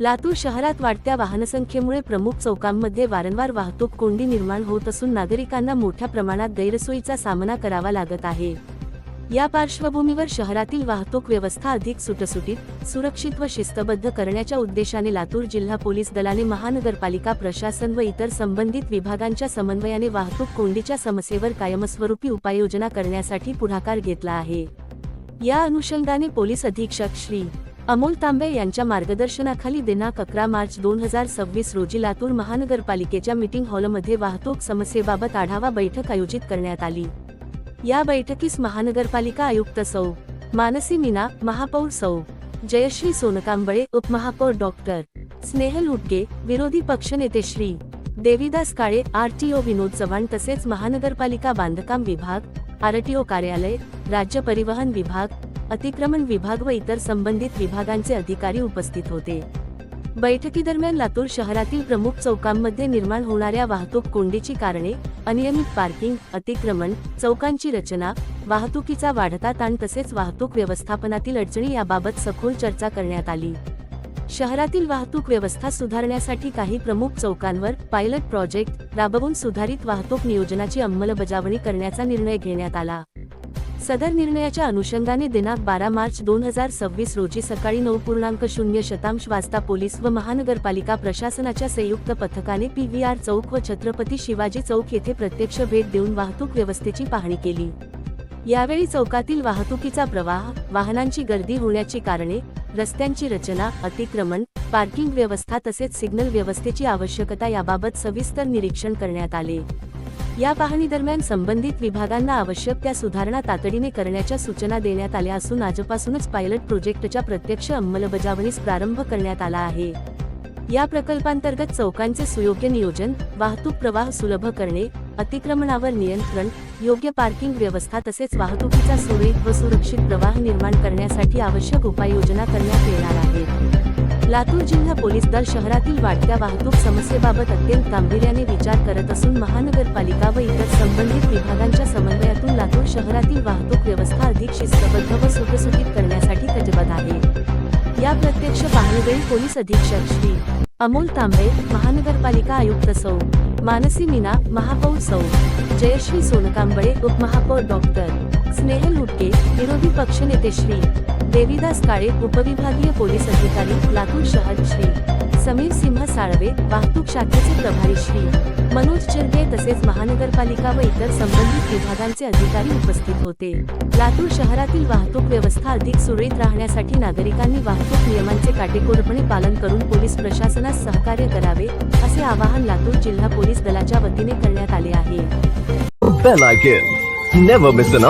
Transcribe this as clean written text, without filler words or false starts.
लातूर शहरात वाढत्या वाहनसंख्येमुळे प्रमुख चौकांमध्ये वारंवार वाहतूक कोंडी निर्माण होत असून नागरिकांना मोठ्या प्रमाणात गैरसोयीचा सामना करावा लागत आहे। या पार्श्वभूमीवर शहरातील वाहतूक व्यवस्था अधिक सुटसुटीत, सुरक्षित व शिस्तबद्ध करण्याच्या उद्देशाने लातूर जिल्हा पोलीस दलाने महानगरपालिका प्रशासन व इतर संबंधित विभागांच्या समन्वयाने वाहतूक कोंडीच्या समस्येवर कायमस्वरूपी उपाययोजना करण्यासाठी पुढाकार घेतला आहे। या अनुषंगाने पोलीस अधीक्षक श्री अमोल तांबे यांच्या मार्गदर्शनाखाली दिनांक 11 मार्च 2026 रोजी लातूर महानगरपालिकेच्या मीटिंग हॉलमध्ये वाहतूक समस्येबाबत आढावा बैठक आयोजित करण्यात आली। या बैठकीस महानगरपालिका आयुक्त सौ मानसी मीना, महापौर सौ जयश्री सोनकांबळे, उपमहापौर डॉक्टर स्नेहल उटके, विरोधी पक्षनेते श्री देवीदास काळे, आरटीओ विनोद चव्हाण तसेच महानगरपालिका बांधकाम विभाग, आरटीओ कार्यालय, राज्य परिवहन विभाग, अतिक्रमण विभाग व इतर संबंधित विभागांचे अधिकारी उपस्थित होते। बैठकीदरम्यान लातूर शहरातील प्रमुख चौकांमध्ये निर्माण होणाऱ्या वाहतूक कोंडीची कारणे, अनियमित पार्किंग, अतिक्रमण, चौकांची रचना, वाहतुकीचा वाढता ताण तसेच वाहतूक व्यवस्थापनातील अडचणी याबाबत सखोल चर्चा करण्यात आली। शहरातील वाहतूक व्यवस्था सुधारण्यासाठी काही प्रमुख चौकांवर पायलट प्रोजेक्ट राबवून सुधारित वाहतूक नियोजनाची अंमलबजावणी करण्याचा निर्णय घेण्यात आला। सदर निर्णयाच्या अनुषंगाने दिनांक 12 मार्च 2026 रोजी सकाळी 9:00 वाजता पोलीस व महानगरपालिका प्रशासनाच्या संयुक्त पथकाने PVR चौक व छत्रपती शिवाजी चौक येथे प्रत्यक्ष भेट देऊन वाहतूक व्यवस्थेची पाहणी केली। यावेळी चौकातील वाहतुकीचा प्रवाह, वाहनांची गर्दी होण्याची कारणे, रस्त्यांची रचना, अतिक्रमण, पार्किंग व्यवस्था तसेच सिग्नल व्यवस्थेची आवश्यकता याबाबत सविस्तर निरीक्षण करण्यात आले। या पाहणी दरम्यान संबंधित विभागांना आवश्यक त्या सुधारणा तातडीने करण्याच्या सूचना देण्यात आल्या असून आजपासूनच पायलट प्रोजेक्टच्या प्रत्यक्ष अंमलबजावणीस प्रारंभ करण्यात आला आहे। या प्रकल्पांतर्गत चौकांचे सुयोग्य नियोजन, वाहतूक प्रवाह सुलभ करणे, अतिक्रमणावर नियंत्रण, योग्य पार्किंग व्यवस्था तसेच वाहतुकीचा सुरळीत व सुरक्षित प्रवाह निर्माण करण्यासाठी आवश्यक उपाययोजना करण्यात येणार आहेत। लातूर जिल्हा पोलीस दल शहरातील वाढत्या वाहतूक समस्येबाबत अत्यंत गांभीर्याने विचार करत असून महानगरपालिका व इतर संबंधित विभागांच्या समन्वयातून लातूर शहरातील वाहतूक व्यवस्था अधिक शिस्तबद्ध व सुटसुटीत करण्यासाठी कटिबद्ध आहे। या प्रत्यक्ष पाहणीवेळी पोलीस अधीक्षक श्री अमोल तांबे, महानगरपालिका आयुक्त सौ मानसी मीना, महापौर सौ जयश्री सोनकांबळे, उपमहापौर डॉक्टर स्नेहल उटके, विरोधी पक्षनेते श्री देवीदास काळे, उपविभागीय पोलीस अधिकारी लातूर शहर श्री समीर सिंह साळवे, वाहतूक शाखेचे प्रभारी श्री मनोज चिरगे तसेच महानगरपालिका व इतर संबंधित विभागांचे अधिकारी उपस्थित होते। लातूर शहरातील वाहतूक व्यवस्था अधिक सुरळीत राहण्यासाठी नागरिकांनी वाहतूक नियमांचे काटेकोरपणे पालन करून पोलीस प्रशासनास सहकार्य करावे, असे आवाहन लातूर जिल्हा पोलीस दलाच्या वतीने करण्यात आले आहे। Bell icon. Never miss an